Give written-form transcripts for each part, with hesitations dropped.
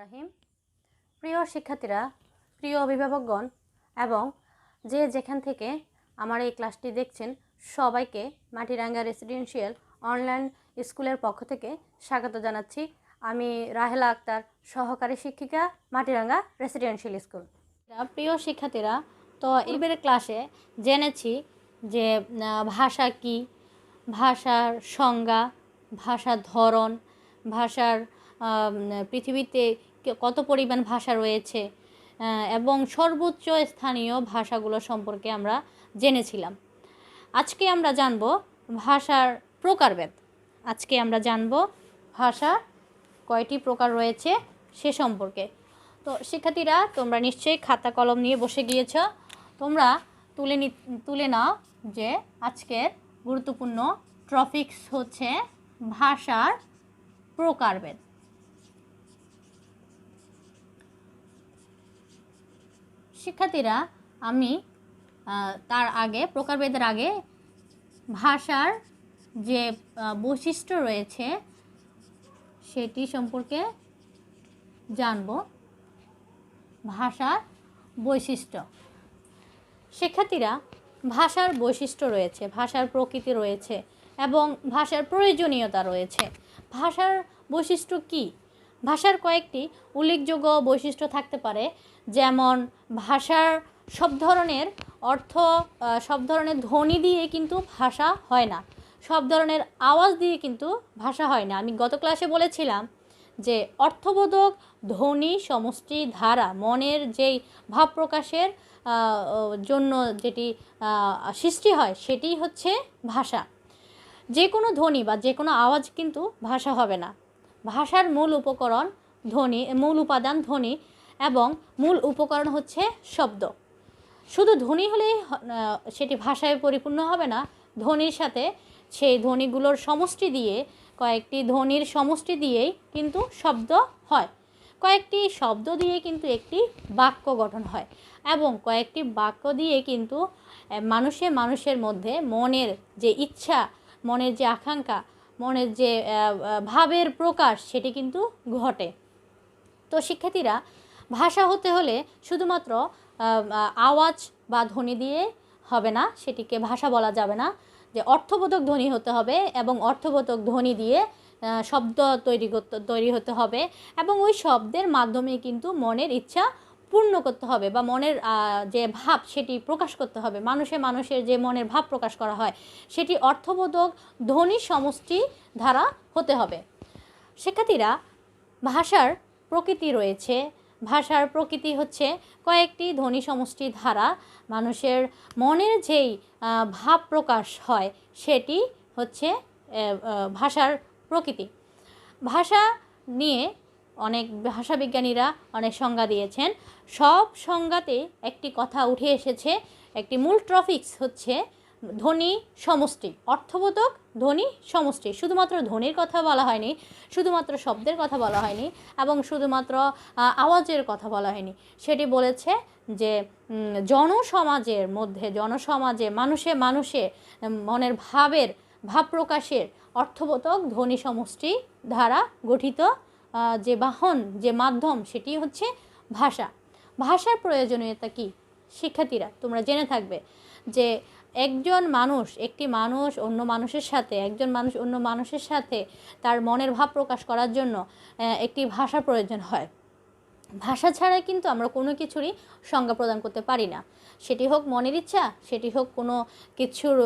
রহিম। প্রিয় শিক্ষার্থীরা, প্রিয় অভিভাবকগণ এবং যে যেখান থেকে আমার এই ক্লাসটি দেখছেন সবাইকে মাটিরাঙ্গা রেসিডেন্সিয়াল অনলাইন স্কুলের পক্ষ থেকে স্বাগত জানাচ্ছি। আমি রাহেলা আক্তার, সহকারী শিক্ষিকা, মাটিরাঙ্গা রেসিডেন্সিয়াল স্কুল। প্রিয় শিক্ষার্থীরা, তো এবারে ক্লাসে জেনেছি যে ভাষা কি, ভাষার সংজ্ঞা, ভাষার ধরন, ভাষার পৃথিবীতে কত পরিমাণ ভাষা রয়েছে এবং সর্বোচ্চ স্থানীয় ভাষাগুলো সম্পর্কে আমরা জেনেছিলাম। আজকে আমরা জানব ভাষার প্রকারভেদ। আজকে আমরা জানব ভাষা কয়টি প্রকার রয়েছে সে সম্পর্কে। তো শিক্ষার্থীরা, তোমরা নিশ্চয়ই খাতা কলম নিয়ে বসে গিয়েছ। তোমরা তুলে নাও যে আজকের গুরুত্বপূর্ণ টপিকস হচ্ছে ভাষার প্রকারভেদ। শিক্ষার্থীরা, আমি তার আগে প্রকারভেদের আগে ভাষার যে বৈশিষ্ট্য রয়েছে সেটি সম্পর্কে জানব। ভাষার বৈশিষ্ট্য। শিক্ষার্থীরা, ভাষার বৈশিষ্ট্য রয়েছে, ভাষার প্রকৃতি রয়েছে এবং ভাষার প্রয়োজনীয়তা রয়েছে। ভাষার বৈশিষ্ট্য কি? ভাষার কয়েকটি উল্লেখযোগ্য বৈশিষ্ট্য থাকতে পারে, যেমন ভাষার সব ধরনের সব ধরনের ধ্বনি দিয়ে কিন্তু ভাষা হয় না, সব ধরনের আওয়াজ দিয়ে কিন্তু ভাষা হয় না। আমি গত ক্লাসে বলেছিলাম যে অর্থবোধক ধ্বনি সমষ্টি ধারা মনের যেই ভাব প্রকাশের জন্য যেটি সৃষ্টি হয় সেটি হচ্ছে ভাষা। যে কোনো ধ্বনি বা যে কোনো আওয়াজ কিন্তু ভাষা হবে না। ভাষার মূল উপকরণ ধ্বনি, মূল উপাদান ধ্বনি এবং মূল উপকরণ হচ্ছে শব্দ। শুধু ধ্বনি হলেই সেটি ভাষায় পরিপূর্ণ হবে না। ধ্বনির সাথে সেই ধ্বনিগুলোর সমষ্টি দিয়ে, কয়েকটি ধ্বনির সমষ্টি দিয়েই কিন্তু শব্দ হয়। কয়েকটি শব্দ দিয়ে কিন্তু একটি বাক্য গঠন হয় এবং কয়েকটি বাক্য দিয়ে কিন্তু মানুষের মধ্যে মনের যে ইচ্ছা, মনের যে আকাঙ্ক্ষা, মনের যে ভাবের প্রকাশ সেটি কিন্তু ঘটে। তো শিক্ষার্থীরা, ভাষা হতে হলে শুধুমাত্র আওয়াজ বা ধ্বনি দিয়ে হবে না, সেটিকে ভাষা বলা যাবে না। যে অর্থবোধক ধ্বনি হতে হবে এবং অর্থবোধক ধ্বনি দিয়ে শব্দ তৈরি হতে হবে এবং ওই শব্দের মাধ্যমে কিন্তু মনের ইচ্ছা পূর্ণ করতে হবে বা মনের যে ভাব সেটি প্রকাশ করতে হবে। মানুষের যে মনের ভাব প্রকাশ করা হয় সেটি অর্থবোধক ধ্বনি সমষ্টি দ্বারা হতে হবে। শিক্ষার্থীরা, ভাষার প্রকৃতি রয়েছে। ভাষার প্রকৃতি হচ্ছে কয়েকটি ধ্বনি সমষ্টি দ্বারা মানুষের মনের যেই ভাব প্রকাশ হয় সেটি হচ্ছে ভাষার প্রকৃতি। ভাষা নিয়ে অনেক ভাষাবিজ্ঞানীরা অনেক সংজ্ঞা দিয়েছেন। সব সংজ্ঞাতে একটি কথা উঠে এসেছে, একটি মূল টপিকস হচ্ছে ধ্বনি সমষ্টি, অর্থবোধক ধ্বনি সমষ্টি। শুধুমাত্র ধ্বনির কথা বলা হয়নি, শুধুমাত্র শব্দের কথা বলা হয়নি এবং শুধুমাত্র আওয়াজের কথা বলা হয়নি। সেটি বলেছে যে জনসমাজে মানুষে মনের ভাব প্রকাশের অর্থবোধক ধ্বনি সমষ্টি দ্বারা গঠিত যে বাহন, যে মাধ্যম, সেটি হচ্ছে ভাষা। ভাষার প্রয়োজনীয়তা কি? শিক্ষার্থীরা, তোমরা জেনে থাকবে যে একটি মানুষ অন্য মানুষের সাথে তার মনের ভাব প্রকাশ করার জন্য একটি ভাষা প্রয়োজন হয়। ভাষা ছাড়া কিন্তু আমরা কোনো কিছুরই সংজ্ঞা প্রদান করতে পারি না। সেটি হোক মনের ইচ্ছা, সেটি হোক কোনো কিছুর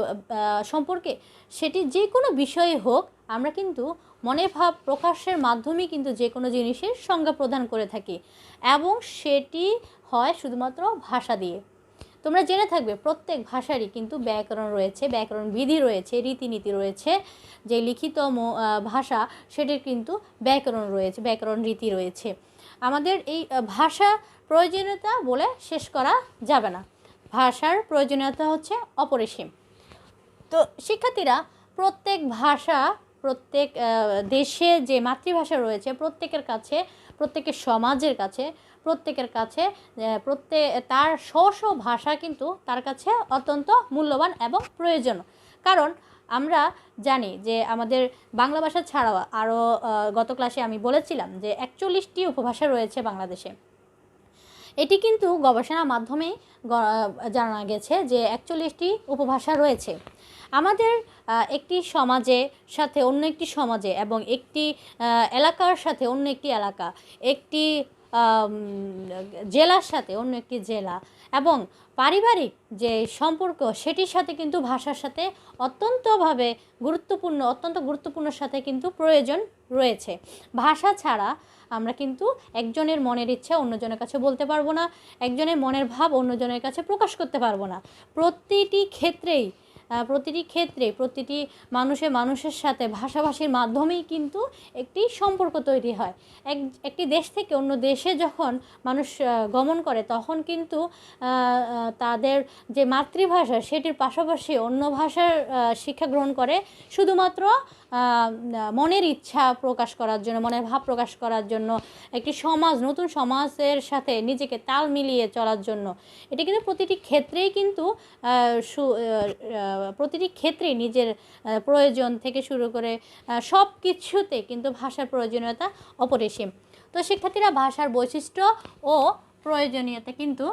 সম্পর্কে, সেটি যে কোনো বিষয়ে হোক, আমরা কিন্তু মনের ভাব প্রকাশের মাধ্যমে কিন্তু যে কোনো জিনিসের সংজ্ঞা প্রদান করে থাকি এবং সেটি হয় শুধুমাত্র ভাষা দিয়ে। তোমরা জেনে থাকবে প্রত্যেক ভাষারই কিন্তু ব্যাকরণ রয়েছে, ব্যাকরণ বিধি রয়েছে, রীতিনীতি রয়েছে। যে লিখিত ভাষা সেটির কিন্তু ব্যাকরণ রয়েছে, ব্যাকরণ রীতি রয়েছে। আমাদের এই ভাষা প্রয়োজনীয়তা বলে শেষ করা যাবে না। ভাষার প্রয়োজনীয়তা হচ্ছে অপরিসীম। তো শিক্ষার্থীরা, প্রত্যেক দেশে যে মাতৃভাষা রয়েছে প্রত্যেকের সমাজের কাছে তার স্ব ভাষা কিন্তু তার কাছে অত্যন্ত মূল্যবান এবং প্রয়োজন। কারণ আমরা জানি যে আমাদের বাংলা ভাষা ছাড়াও আরও গত ক্লাসে আমি বলেছিলাম যে 41টি উপভাষা রয়েছে বাংলাদেশে। এটি কিন্তু গবেষণার মাধ্যমে জানা গেছে যে 41টি উপভাষা রয়েছে। আমাদের একটি সমাজে সাথে অন্য একটি সমাজে এবং একটি এলাকার সাথে অন্য একটি এলাকা, একটি জেলার সাথে অন্য একটি জেলা এবং পারিবারিক যে সম্পর্ক সেটির সাথে কিন্তু ভাষার সাথে অত্যন্ত গুরুত্বপূর্ণ সাথে কিন্তু প্রয়োজন রয়েছে। ভাষা ছাড়া আমরা কিন্তু একজনের মনের ইচ্ছা অন্যজনের কাছে বলতে পারবো না, একজনের মনের ভাব অন্যজনের কাছে প্রকাশ করতে পারবো না। প্রতিটি ক্ষেত্রে প্রতিটি মানুষের সাথে ভাষাভাষীর মাধ্যমেই কিন্তু একটি সম্পর্ক তৈরি হয়। একটি দেশ থেকে অন্য দেশে যখন মানুষ গমন করে তখন কিন্তু তাদের যে মাতৃভাষা সেটির পাশাপাশি অন্য ভাষার শিক্ষা গ্রহণ করে শুধুমাত্র মনের ইচ্ছা প্রকাশ করার জন্য, মনের ভাব প্রকাশ করার জন্য, একটি নতুন সমাজের সাথে নিজেকে তাল মিলিয়ে চলার জন্য। এটা কিন্তু প্রতিটি ক্ষেত্রেই নিজের প্রয়োজন থেকে শুরু করে সব কিছুতে কিন্তু ভাষার প্রয়োজনীয়তা অপরিসীম। তো শিক্ষার্থীরা, ভাষার বৈশিষ্ট্য ও প্রয়োজনীয়তা কিন্তু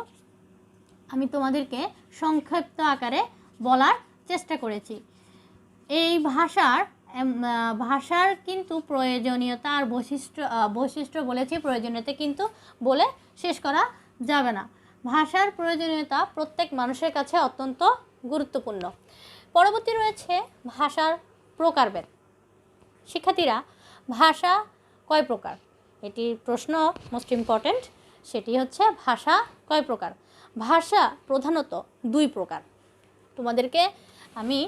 আমি তোমাদেরকে সংক্ষিপ্ত আকারে বলার চেষ্টা করেছি। এই ভাষার কিন্তু প্রয়োজনীয়তা আর বৈশিষ্ট্য বলেছি, প্রয়োজনীয়তা কিন্তু বলে শেষ করা যাবে না। ভাষার প্রয়োজনীয়তা প্রত্যেক মানুষের কাছে অত্যন্ত গুরুত্বপূর্ণ। পরবর্তী রয়েছে ভাষার প্রকারভেদ। শিক্ষার্থীরা, ভাষা কয় প্রকার? এটি প্রশ্ন মোস্ট ইম্পর্ট্যান্ট। সেটি হচ্ছে ভাষা কয় প্রকার? ভাষা প্রধানত 2 প্রকার। তোমাদেরকে আমি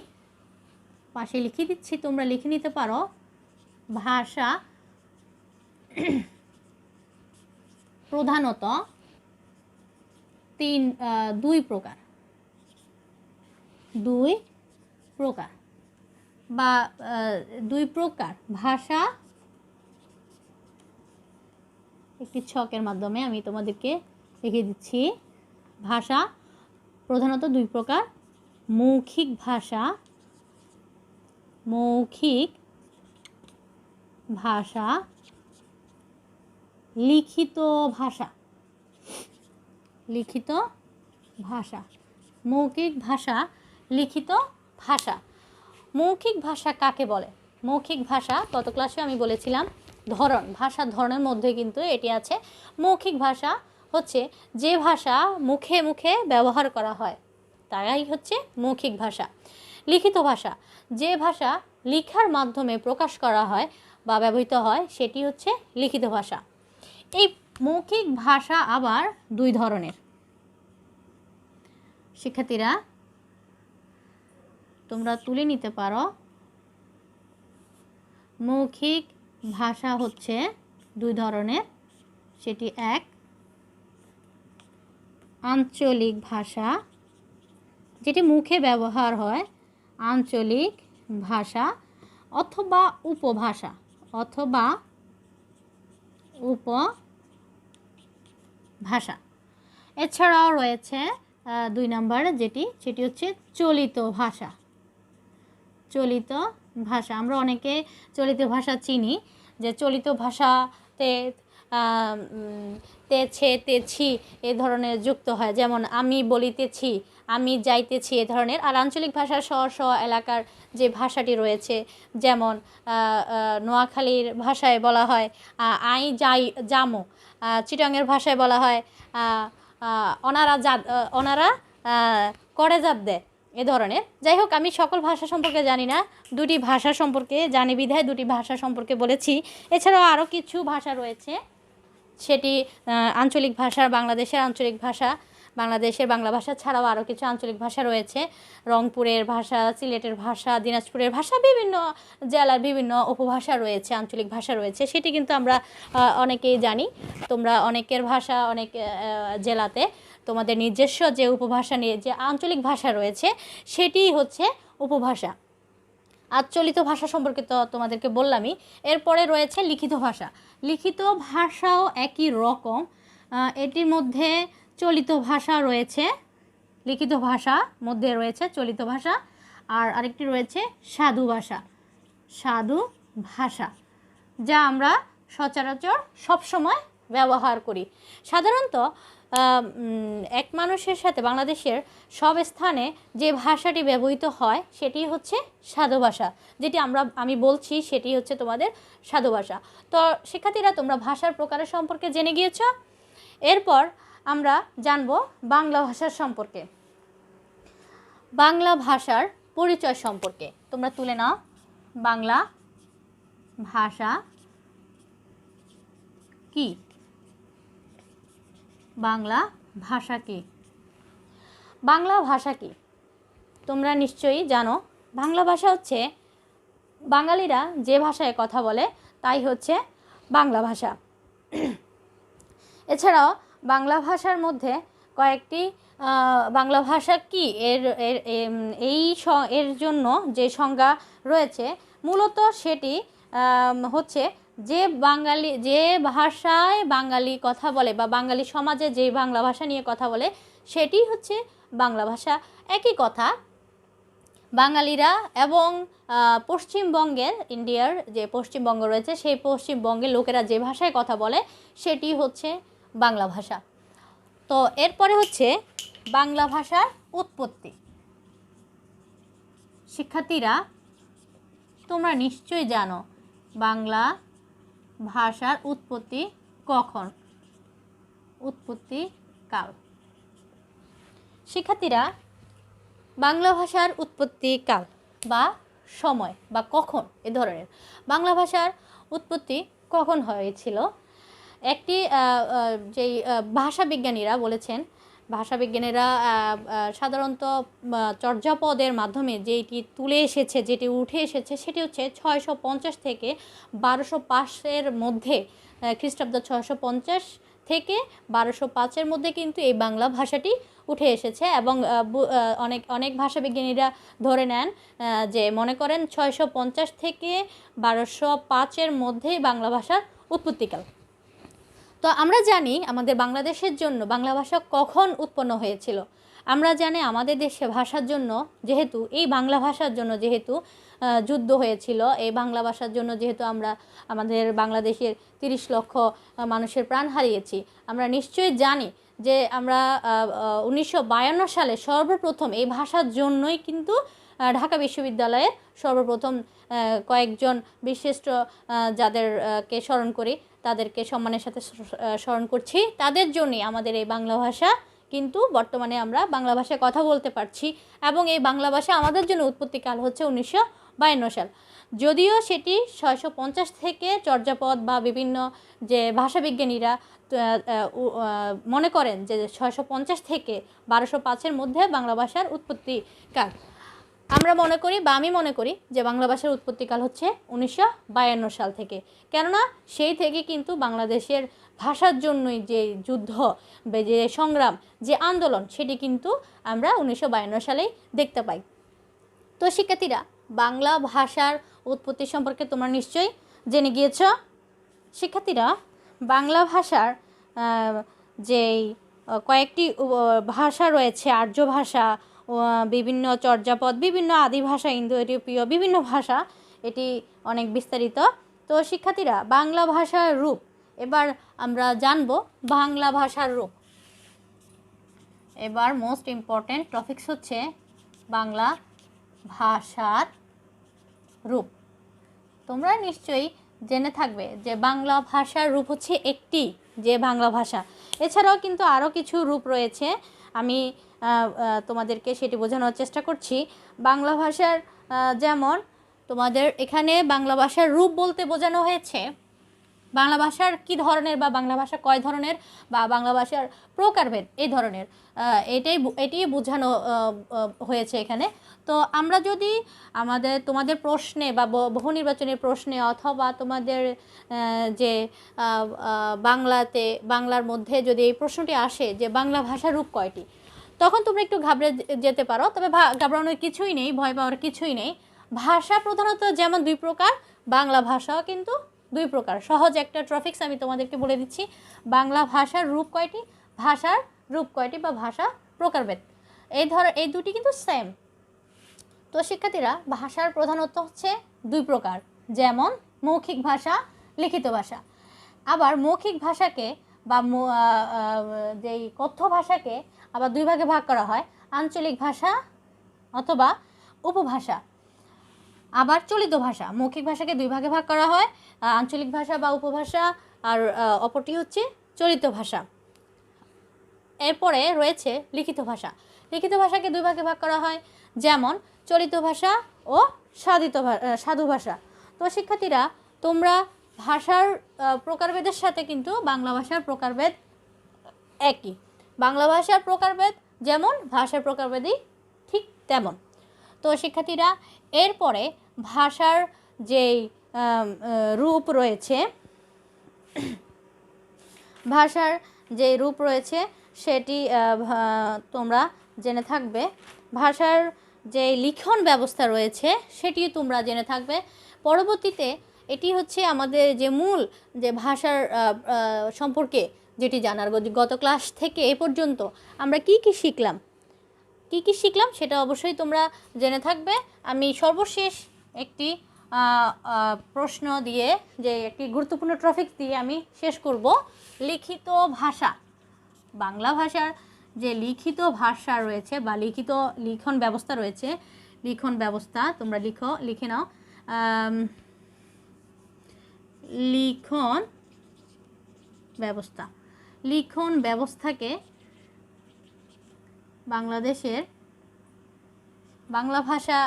পাশে লিখে দিচ্ছি, তোমরা লিখে নিতে পারো। ভাষা প্রধানত 2 প্রকার বা 2 প্রকার ভাষা। একটি ছকের মাধ্যমে আমি তোমাদেরকে লিখে দিচ্ছি। ভাষা প্রধানত 2 প্রকার: মৌখিক ভাষা, লিখিত ভাষা। মৌখিক ভাষা, লিখিত ভাষা। মৌখিক ভাষা কাকে বলে? মৌখিক ভাষা গত ক্লাসে আমি বলেছিলাম ভাষার ধরনের মধ্যে কিন্তু এটি আছে। মৌখিক ভাষা হচ্ছে যে ভাষা মুখে মুখে ব্যবহার করা হয়, তাই হচ্ছে মৌখিক ভাষা। লিখিত ভাষা, যে ভাষা লেখার মাধ্যমে প্রকাশ করা হয় বা ব্যবহৃত হয়, সেটি হচ্ছে লিখিত ভাষা। এই মৌখিক ভাষা আবার 2 ধরনের। শিক্ষার্থীরা, তোমরা তুলে নিতে পারো। মৌখিক ভাষা হচ্ছে 2 ধরনের। সেটি 1 আঞ্চলিক ভাষা, যেটি মুখে ব্যবহার হয়, আঞ্চলিক ভাষা অথবা উপভাষা এছাড়াও রয়েছে 2 নম্বর সেটি হচ্ছে চলিত ভাষা। আমরা অনেকে চলিত ভাষা চিনি, যে চলিত ভাষাতে তেছে, তেছি এ ধরনের যুক্ত হয়, যেমন আমি বলিতেছি, আমি যাইতেছি এ ধরনের। আর আঞ্চলিক ভাষার এলাকার যে ভাষাটি রয়েছে, যেমন নোয়াখালীর ভাষায় বলা হয় আই যামো, চিটাঙের ভাষায় বলা হয় ওনারা করে যাদ দে, এ ধরনের। যাই হোক, আমি সকল ভাষা সম্পর্কে জানি না, 2টি ভাষা সম্পর্কে জানি বিধায় 2টি ভাষা সম্পর্কে বলেছি। এছাড়াও আরও কিছু ভাষা রয়েছে, সেটি আঞ্চলিক ভাষা, বাংলাদেশের আঞ্চলিক ভাষা। বাংলাদেশের বাংলা ভাষা ছাড়াও আরও কিছু আঞ্চলিক ভাষা রয়েছে, রংপুরের ভাষা, সিলেটের ভাষা, দিনাজপুরের ভাষা, বিভিন্ন জেলার বিভিন্ন উপভাষা রয়েছে, আঞ্চলিক ভাষা রয়েছে। সেটি কিন্তু আমরা অনেকেই জানি। তোমরা অনেকের ভাষা, অনেক জেলাতে তোমাদের নিজস্ব যে উপভাষা নিয়ে যে আঞ্চলিক ভাষা রয়েছে, সেটিই হচ্ছে উপভাষা। আর চলিত ভাষা সম্পর্কে তো তোমাদেরকে বললামই। এরপরে রয়েছে লিখিত ভাষা। লিখিত ভাষাও একই রকম। এটির মধ্যে চলিত ভাষা রয়েছে, লিখিত ভাষা মধ্যে রয়েছে চলিত ভাষা। আর আরেকটি রয়েছে সাধু ভাষা। সাধু ভাষা, যা আমরা সচরাচর সবসময় ব্যবহার করি। সাধারণত এক মানুষের সাথে বাংলাদেশের সব স্থানে যে ভাষাটি ব্যবহৃত হয় সেটি হচ্ছে সাধু ভাষা। যেটি আমি বলছি সেটি হচ্ছে তোমাদের সাধু ভাষা। তো শিক্ষার্থীরা, তোমরা ভাষার প্রকারের সম্পর্কে জেনে গিয়েছ। এরপর আমরা জানব বাংলা ভাষার সম্পর্কে, বাংলা ভাষার পরিচয় সম্পর্কে। তোমরা তুলে নাও, বাংলা ভাষা কি? বাংলা ভাষা কি? বাংলা ভাষা কি তোমরা নিশ্চয়ই জানো। বাংলা ভাষা হচ্ছে বাঙালিরা যে ভাষায় কথা বলে তাই হচ্ছে বাংলা ভাষা। এছাড়াও বাংলা ভাষার মধ্যে কয়েকটি বাংলা ভাষা কি এর জন্য যে সংজ্ঞা রয়েছে, মূলত সেটি হচ্ছে যে ভাষায় বাঙালি কথা বলে বা বাঙালি সমাজে যে বাংলা ভাষা নিয়ে কথা বলে সেটি হচ্ছে বাংলা ভাষা। একই কথা বাঙালিরা এবং পশ্চিমবঙ্গের, ইন্ডিয়ার যে পশ্চিমবঙ্গ রয়েছে সেই পশ্চিমবঙ্গের লোকেরা যে ভাষায় কথা বলে সেটি হচ্ছে বাংলা ভাষা। তো এরপরে হচ্ছে বাংলা ভাষার উৎপত্তি। শিক্ষার্থীরা, তোমরা নিশ্চয়ই জানো বাংলা ভাষার উৎপত্তি কখন, উৎপত্তি কাল। শিক্ষার্থীরা, বাংলা ভাষার উৎপত্তি কাল বা সময় বা কখন এ ধরনের বাংলা ভাষার উৎপত্তি কখন হয়েছিল, একটি যেই ভাষাবিজ্ঞানীরা বলেছেন, ভাষাবিজ্ঞানীরা সাধারণত চর্যাপদের মাধ্যমে যেটি তুলে এসেছে, যেটি উঠে এসেছে সেটি হচ্ছে 650 থেকে 1205 মধ্যে, খ্রিস্টাব্দ 650 থেকে 1205 মধ্যে কিন্তু এই বাংলা ভাষাটি উঠে এসেছে। এবং অনেক ভাষাবিজ্ঞানীরা ধরে নেন যে মনে করেন 650 থেকে 1205 মধ্যেই বাংলা ভাষার উৎপত্তিকাল। তো আমরা জানি আমাদের বাংলাদেশের জন্য বাংলা ভাষা কখন উৎপন্ন হয়েছিল। আমরা জানি আমাদের দেশে ভাষার জন্য যেহেতু এই বাংলা ভাষার জন্য যেহেতু যুদ্ধ হয়েছিল, এই বাংলা ভাষার জন্য যেহেতু আমরা আমাদের বাংলাদেশের 30 লক্ষ মানুষের প্রাণ হারিয়েছি, আমরা নিশ্চয়ই জানি যে আমরা 1952 সালে সর্বপ্রথম এই ভাষার জন্যই কিন্তু ঢাকা বিশ্ববিদ্যালয়ে সর্বপ্রথম কয়েকজন বিশিষ্ট যাদেরকে স্মরণ করি, তাদেরকে সম্মানের সাথে স্মরণ করছি, তাদের জন্যই আমাদের এই বাংলা ভাষা কিন্তু বর্তমানে আমরা বাংলা ভাষায় কথা বলতে পারছি। এবং এই বাংলা ভাষা আমাদের জন্য উৎপত্তিকাল হচ্ছে 1952 সাল। যদিও সেটি 650 থেকে চর্যাপদ বা বিভিন্ন যে ভাষাবিজ্ঞানীরা মনে করেন যে 650 থেকে 1205 মধ্যে বাংলা ভাষার উৎপত্তিকাল, আমরা মনে করি বা আমি মনে করি যে বাংলা ভাষার উৎপত্তিকাল হচ্ছে 1952 সাল থেকে। কেননা সেই থেকে কিন্তু বাংলাদেশের ভাষার জন্যই যে যুদ্ধ, যে সংগ্রাম, যে আন্দোলন, সেটি কিন্তু আমরা 1952 সালেই দেখতে পাই। তো শিক্ষার্থীরা, বাংলা ভাষার উৎপত্তি সম্পর্কে তোমরা নিশ্চয়ই জেনে গিয়েছ। শিক্ষার্থীরা, বাংলা ভাষার যেই কয়েকটি ভাষা রয়েছে, আর্য ভাষা, বিভিন্ন চর্যাপদ, বিভিন্ন আদি ভাষা, ইন্দো ইউরোপীয় বিভিন্ন ভাষা, এটি অনেক বিস্তারিত। তো শিক্ষার্থীরা, বাংলা ভাষার রূপ এবার আমরা জানব। বাংলা ভাষার রূপ, এবার মোস্ট ইম্পর্ট্যান্ট টপিকস হচ্ছে বাংলা ভাষার রূপ। তোমরা নিশ্চয়ই জেনে থাকবে যে বাংলা ভাষার রূপ হচ্ছে একটি, যে বাংলা ভাষা। এছাড়াও কিন্তু আরও কিছু রূপ রয়েছে, আমি তোমাদেরকে সেটি বোঝানোর চেষ্টা করছি। বাংলা ভাষার যেমন তোমাদের এখানে বাংলা ভাষার রূপ বলতে বোঝানো হয়েছে বাংলা ভাষার কী ধরনের বা বাংলা ভাষা কয় ধরনের বা বাংলা ভাষার প্রকারভেদ এই ধরনের, এটি বোঝানো হয়েছে এখানে। তো আমরা যদি তোমাদের প্রশ্নে বা বহু নির্বাচনের প্রশ্নে অথবা তোমাদের যে বাংলার মধ্যে যদি এই প্রশ্নটি আসে যে বাংলা ভাষার রূপ কয়টি, তখন তোমরা একটু ঘাবড়ে যেতে পারো। তবে ঘাবড়ানোর কিছুই নেই, ভয় পাওয়ার কিছুই নেই। ভাষা প্রধানত যেমন 2 প্রকার, বাংলা ভাষাও কিন্তু 2 প্রকার। সহজ একটা টপিকস আমি তোমাদেরকে বলে দিচ্ছি। বাংলা ভাষার রূপ কয়টি, ভাষার রূপ কয়টি বা ভাষা প্রকারভেদ, এই দুটি কিন্তু সেম। তো শিক্ষার্থীরা ভাষার প্রধানত হচ্ছে দুই প্রকার, যেমন মৌখিক ভাষা, লিখিত ভাষা। আবার মৌখিক ভাষাকে বা যেই কথ্য ভাষাকে আবার দুই ভাগে ভাগ করা হয়, আঞ্চলিক ভাষা অথবা উপভাষা। আবার চলিত ভাষা, মৌখিক ভাষাকে দুই ভাগে ভাগ করা হয়, আঞ্চলিক ভাষা বা উপভাষা, আর অপরটি হচ্ছে চলিত ভাষা। এরপরে রয়েছে লিখিত ভাষা। লিখিত ভাষাকে দুই ভাগে ভাগ করা হয়, যেমন চলিত ভাষা ও সাধু ভাষা। তো শিক্ষার্থীরা তোমরা ভাষার প্রকারভেদের সাথে কিন্তু বাংলা ভাষার প্রকারভেদ একই। বাংলা ভাষার প্রকারভেদ যেমন, ভাষার প্রকারভেদই ঠিক তেমন। তো শিক্ষার্থীরা এরপরে ভাষার যেই রূপ রয়েছে, ভাষার যে রূপ রয়েছে সেটি তোমরা জেনে থাকবে। ভাষার যে লিখন ব্যবস্থা রয়েছে সেটিও তোমরা জেনে থাকবে। পরবর্তীতে এটি হচ্ছে আমাদের যে মূল যে ভাষার সম্পর্কে যেটি জানার, গত ক্লাস থেকে এ পর্যন্ত আমরা কি শিখলাম সেটা অবশ্যই তোমরা জেনে থাকবে। আমি সর্বশেষ একটি প্রশ্ন দিয়ে, যে একটি গুরুত্বপূর্ণ টপিক দিয়ে আমি শেষ করব। লিখিত ভাষা, বাংলা ভাষার যে লিখিত ভাষা রয়েছে বা লিখন ব্যবস্থা রয়েছে, লিখন ব্যবস্থা তোমরা লিখে নাও। লিখন ব্যবস্থাকে বাংলাদেশের বাংলা ভাষা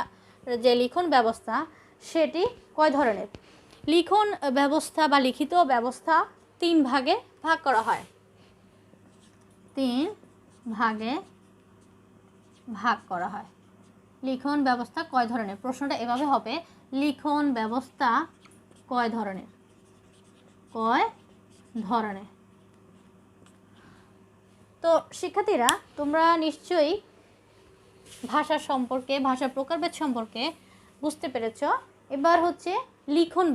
যে লিখন ব্যবস্থা সেটি কয় ধরনের? লিখন ব্যবস্থা বা লিখিত ব্যবস্থা তিন ভাগে ভাগ করা হয়। লিখন ব্যবস্থা কয় ধরনের? প্রশ্নটা এভাবে হবে, লিখন ব্যবস্থা কয় ধরনের? তো শিক্ষার্থীরা তোমরা নিশ্চয়ই ভাষা সম্পর্কে, ভাষার প্রকারভেদ সম্পর্কে বুঝতে পেরেছ। এবার হচ্ছে লিখন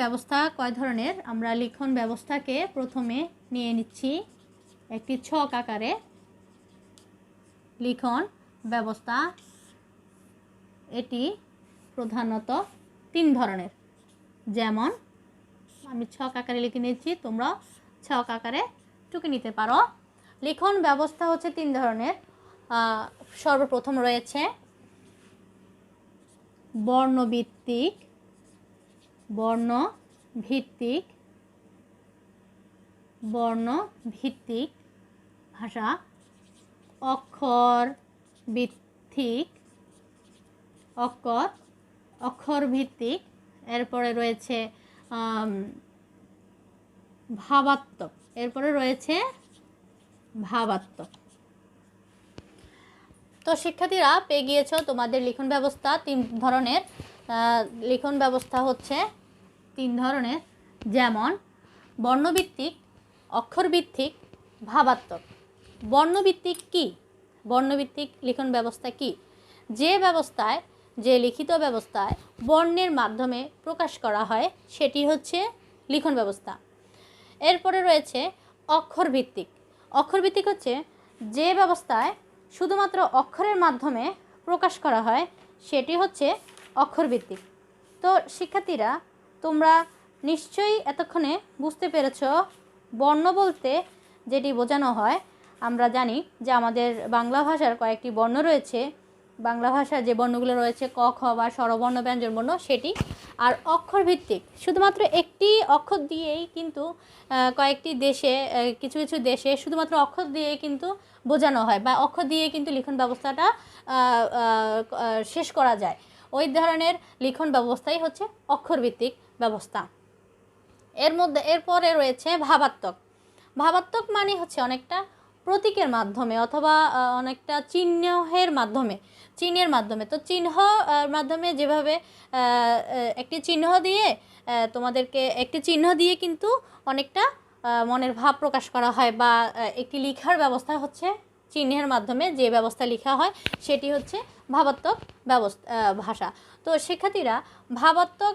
ব্যবস্থা কয় ধরনের? আমরা লিখন ব্যবস্থাকে প্রথমে নিয়ে নিচ্ছি একটি ছক আকারে। লিখন ব্যবস্থা এটি প্রধানত তিন ধরনের, যেমন আমি ছক আকারে লিখে নিচ্ছি, তোমরা ছক আকারে টুকে নিতে পারো। লিখন ব্যবস্থা হচ্ছে তিন ধরনের। সর্বপ্রথম রয়েছে বর্ণভিত্তিক ভাষা, অক্ষর ভিত্তিক, এরপরে রয়েছে ভাবাত্মক। তো শিক্ষার্থীরা পেয়ে গিয়েছো তোমাদের লিখন ব্যবস্থা তিন ধরনের। লিখন ব্যবস্থা হচ্ছে তিন ধরনের, যেমন বর্ণভিত্তিক, অক্ষরভিত্তিক, ভাবাত্মক। বর্ণভিত্তিক লিখন ব্যবস্থা কি? যে লিখিত ব্যবস্থায় বর্ণের মাধ্যমে প্রকাশ করা হয় সেটি হচ্ছে লিখন ব্যবস্থা। এরপরে রয়েছে অক্ষরভিত্তিক হচ্ছে যে ব্যবস্থায় শুধুমাত্র অক্ষরের মাধ্যমে প্রকাশ করা হয় সেটি হচ্ছে অক্ষরভিত্তিক। তো শিক্ষার্থীরা তোমরা নিশ্চয়ই এতক্ষণে বুঝতে পেরেছ বর্ণ বলতে যেটি বোঝানো হয়। আমরা জানি যে আমাদের বাংলা ভাষার কয়েকটি বর্ণ রয়েছে। বাংলা ভাষার যে বর্ণগুলো রয়েছে ক, খ বা স্বরবর্ণ, ব্যঞ্জন বর্ণ, সেটি। আর অক্ষরভিত্তিক শুধুমাত্র একটি অক্ষর দিয়েই কিন্তু কয়েকটি দেশে, কিছু দেশে শুধুমাত্র অক্ষর দিয়েই কিন্তু বোঝানো হয় বা অক্ষর দিয়ে কিন্তু লিখন ব্যবস্থাটা শেষ করা যায়। ওই ধরনের লিখন ব্যবস্থাই হচ্ছে অক্ষরভিত্তিক ব্যবস্থা। এরপরে রয়েছে ভাবাত্মক মানে হচ্ছে অনেকটা প্রতীকের মাধ্যমে অথবা অনেকটা চিহ্নের মাধ্যমে। তো মাধ্যমে যেভাবে একটি চিহ্ন দিয়ে কিন্তু অনেকটা মনের ভাব প্রকাশ করা হয়, বা একটি লেখার ব্যবস্থা হচ্ছে চিহ্নের মাধ্যমে যে ব্যবস্থা লেখা হয় সেটি হচ্ছে ভাবাত্মক ভাষা। তো শিক্ষার্থীরা ভাবাত্মক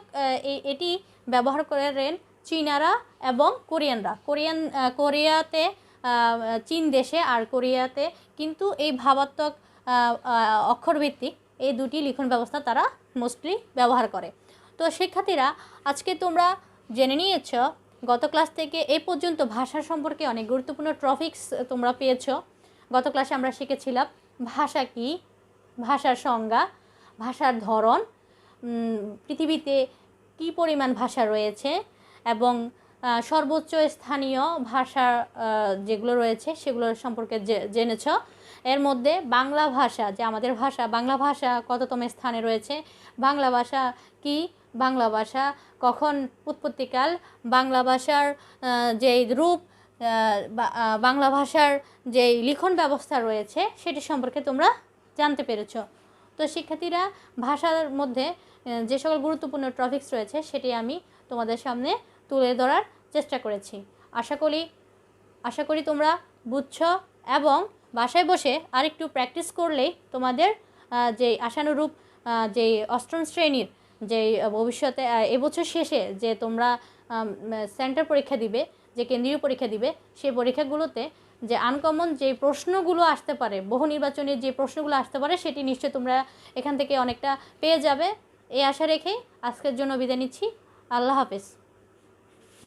এটি ব্যবহার করেন চীনারা এবং কোরিয়ানরা। কোরিয়াতে, চীন দেশে আর কোরিয়াতে কিন্তু এই ভাবাত্মক অক্ষরভিত্তিক এই দুটি লিখন ব্যবস্থা তারা মোস্টলি ব্যবহার করে। তো শিক্ষার্থীরা, আজকে তোমরা জেনে নিয়েছ গত ক্লাস থেকে এই পর্যন্ত ভাষা সম্পর্কে অনেক গুরুত্বপূর্ণ টপিকস তোমরা পেয়েছো। গত ক্লাসে আমরা শিখেছিলাম ভাষা কী, ভাষার সংজ্ঞা, ভাষার ধরন, পৃথিবীতে কী পরিমাণ ভাষা রয়েছে এবং সর্বোচ্চ স্থানীয় ভাষা যেগুলো রয়েছে সেগুলোর সম্পর্কে জেনেছ। এর মধ্যে বাংলা ভাষা, যে আমাদের ভাষা, বাংলা ভাষা কততম স্থানে রয়েছে, বাংলা ভাষা কি, বাংলা ভাষা কখন উৎপত্তিকাল, বাংলা ভাষার যেই রূপ, বাংলা ভাষার যেই লিখন ব্যবস্থা রয়েছে সেটি সম্পর্কে তোমরা জানতে পেরেছ। তো শিক্ষার্থীরা, ভাষার মধ্যে যে সকল গুরুত্বপূর্ণ টপিকস রয়েছে সেটি আমি তোমাদের সামনে তুলে ধরার চেষ্টা করেছি। আশা করি তোমরা বুঝছ এবং বাসায় বসে আরেকটু প্র্যাকটিস করলেই তোমাদের যেই আশানুরূপ যেই অষ্টম শ্রেণীর যেই ভবিষ্যতে এবছর শেষে যে তোমরা সেন্টার পরীক্ষা দিবে, যে কেন্দ্রীয় পরীক্ষা দিবে, সেই পরীক্ষাগুলোতে যে আনকমন যে প্রশ্নগুলো আসতে পারে, বহু নির্বাচনী যে প্রশ্নগুলো আসতে পারে, সেটি নিশ্চয়ই তোমরা এখান থেকে অনেকটা পেয়ে যাবে। এই আশা রেখেই আজকের জন্য বিদায় নিচ্ছি। আল্লাহ হাফেজ।